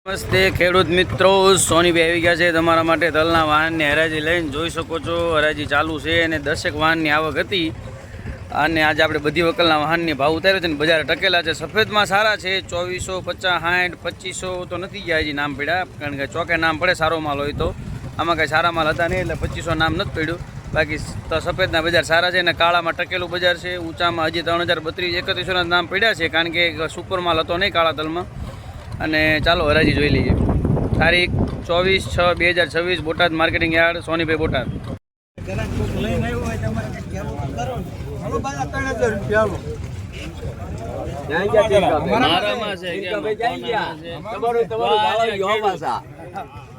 નમસ્તે ખેડૂત મિત્રો, સોનીભાઈ આવી ગયા છે તમારા માટે તલના વાહનની હરાજી લઈને. જોઈ શકો છો હરાજી ચાલુ છે અને 10 વાહનની આવક હતી અને આજે આપણે બધી વકલના વાહનની ભાવ ઉતાર્યો છે અને બજાર ટકેલા છે. સફેદમાં સારા છે 2450, 60, 2500 તો નથી ગયા હજી નામ પડ્યા, કારણ કે ચોકે નામ પડે સારો માલ હોય તો. આમાં કાંઈ સારા માલ હતા નહીં એટલે 2500 નામ નથી પડ્યું. બાકી તો સફેદના બજાર સારા છે અને કાળામાં ટકેલું બજાર છે. ઊંચામાં હજી 3032, 3100ના નામ પડ્યા છે, કારણ કે સુપર માલ હતો નહીં કાળા તલમાં. અને ચાલો હરાજી જોઈ લઈએ. તારીખ 24/6/2026, બોટાદ માર્કેટિંગ યાર્ડ, સોનીભાઈ બોટાદ.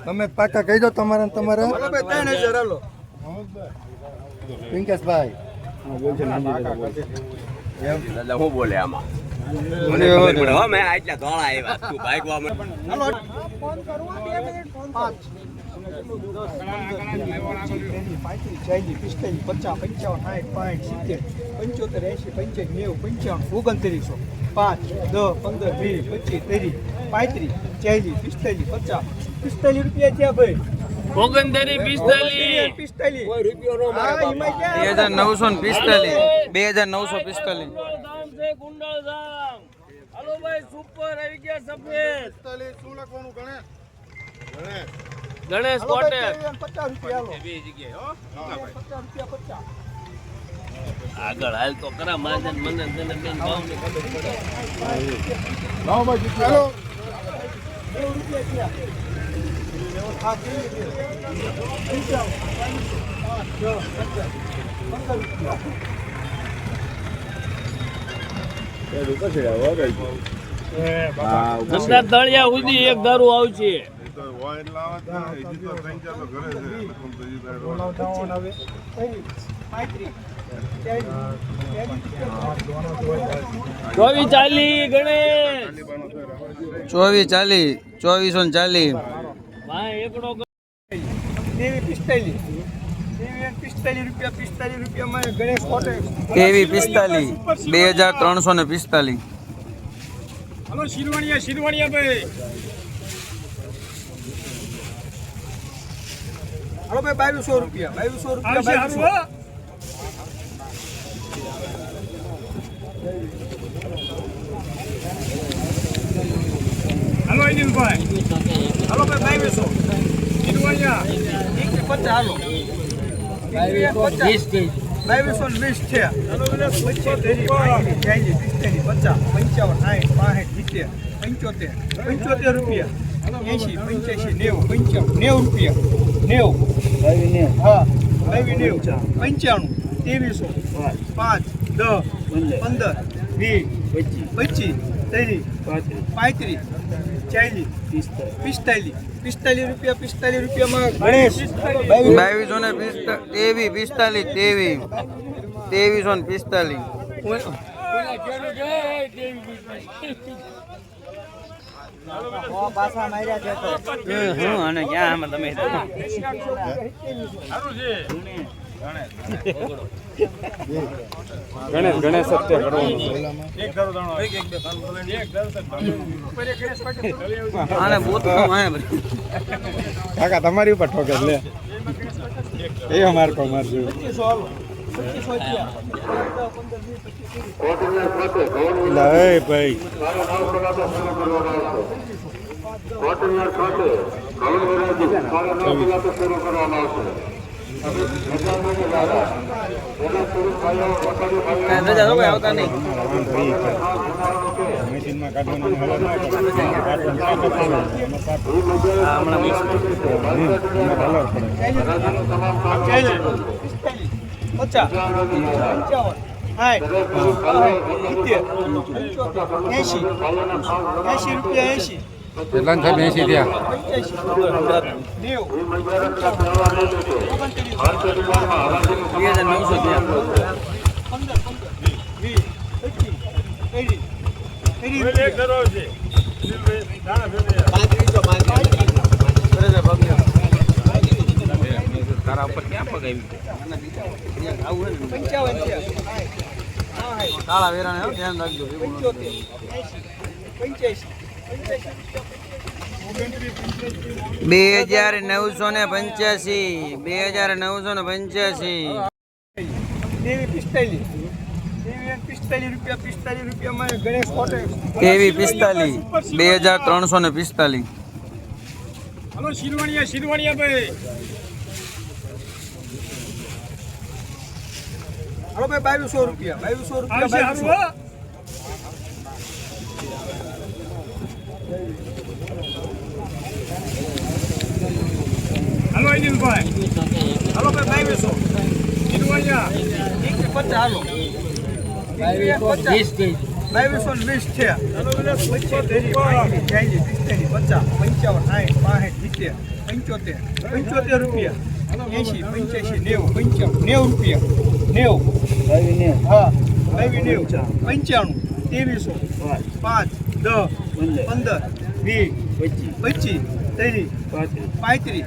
તમે પાકા કહી દો તમારા પિંકેશભાઈ હું બોલે આમાં હાલો ભાઈ, સુપર આવી ગયા સફેદ. શું લખવાનું ગણેશ કોટેક 50 રૂપિયા આગળ હાલ તો કરા માજન મને તને બેન ભાવની ખબર પડે. લાવો ભાઈ ચાલો તળિયા સુધી એક દારૂ આવશે. ચોવીસ ચાલી ગણેશ 2440, 2440. એકડો 45 રૂપિયા ગણેશ કોટેક. કેવી 45, 2345. હલો શિરવાણિયા ભાઈ. હલો ભાઈ 2200 રૂપિયા. હલો અનિલભાઈ. હલો ભાઈ 2200 શિરવાણિયા 150. હાલો 2220 છે. 75, રૂપિયા 80, 85, 90 રૂપિયા 90. હા 90, 95, 2300, 5, 10, 15, 20, 25, 30, 40, 45 રૂપિયામાં ગણેશ 2345. અને ક્યાં આમાં તમે ગણેશ કાકા તમારી ઉપર ઠોકે લે એ અમાર કો મારજો. ભાઈ આવતા નહીં. મશીનમાં કેટલા થાય 80 થયા. 2019 તારા ઉપર ક્યાં પગ આવી ગયો? 55 છે. કાળા વેરાને ધ્યાન રાખજો. 85 $2,985 $2,985 તેવી 45 રૂપિયા 45 રૂપિયામાં ગણેશ કોટેજ તેવી 45 $2,345 હલો શિરવાણિયા ભાઈ હલો ભાઈ 2200 રૂપિયા હલો અનિલભાઈ હલો ભાઈ 2200 શિરવાણિયા 150 હાલો 2220 છે 75 રૂપિયા 80 85 90 રૂપિયા 90 હા 90 95 2300 5 10 15 20 25 30 35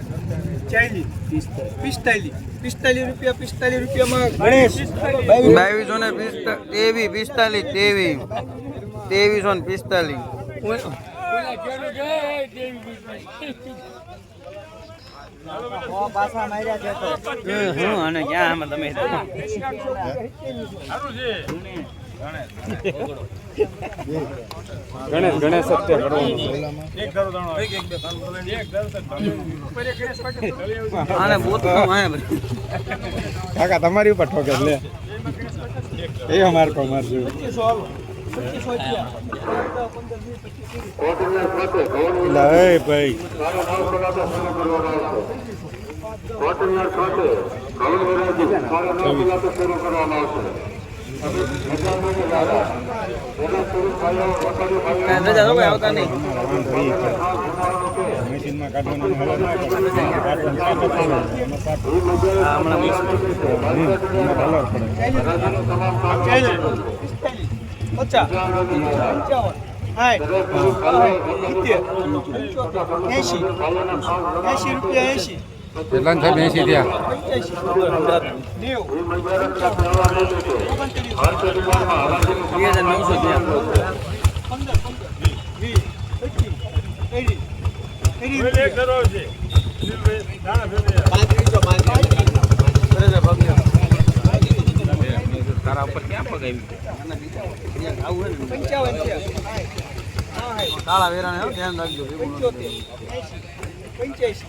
40 45 રૂપિયામાં ગણેશ 2245 અને ક્યાં આમાં તમે ગણેશ સત્ય આને બોતનું આને કાકા તમારી ઉપર ઠોકે લે એ અમાર કો મારજો લે ભાઈ આવતા નહીં મશીનમાં કાઢવાનું કેટલા થાય 80 થયા 55 તારા ઉપર ક્યાં પગાવી કાળા વેરાને ધ્યાન રાખજો 2,985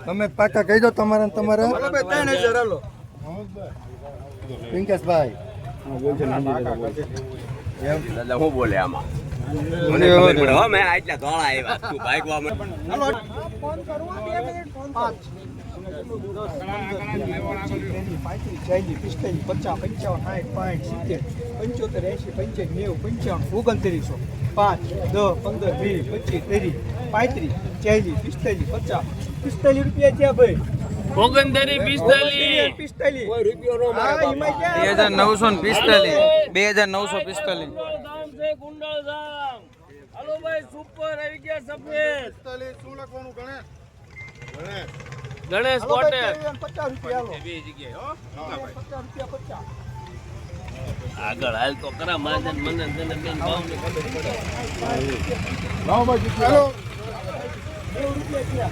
તમે પાકા કહી દો તમારા તમારા 3000 હાલો પિંકેશભાઈ દાદા હું બોલે આમાં મને ખબર પડે હો મેં આટલા ધોળા આવ્યા તું ભાગવા મને ફોન કરું 2 મિનિટ ફોન 5 રૂપિયા થયા ભાઈ 2,945 હાલો ભાઈ સુપર આવી ગયા સફેદ શું લખવાનું ગણેશ ગણેશ કોટેજ 50 રૂપિયા હાલો બે જગ્યાએ 50 રૂપિયા 50 આગળ હાલ તો કરા માજન મને તને બેન ભાવ ને ખબર પડે લાવો બાજુ ચાલો 90 રૂપિયા થયા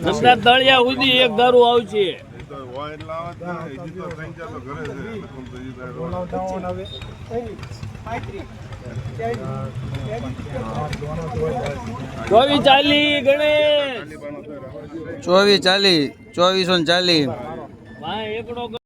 નંદા તળિયા સુધી એક દારૂ આવશે ચોવીસ ચાલી ગણેશ 2440 2440 ભાઈ એકડો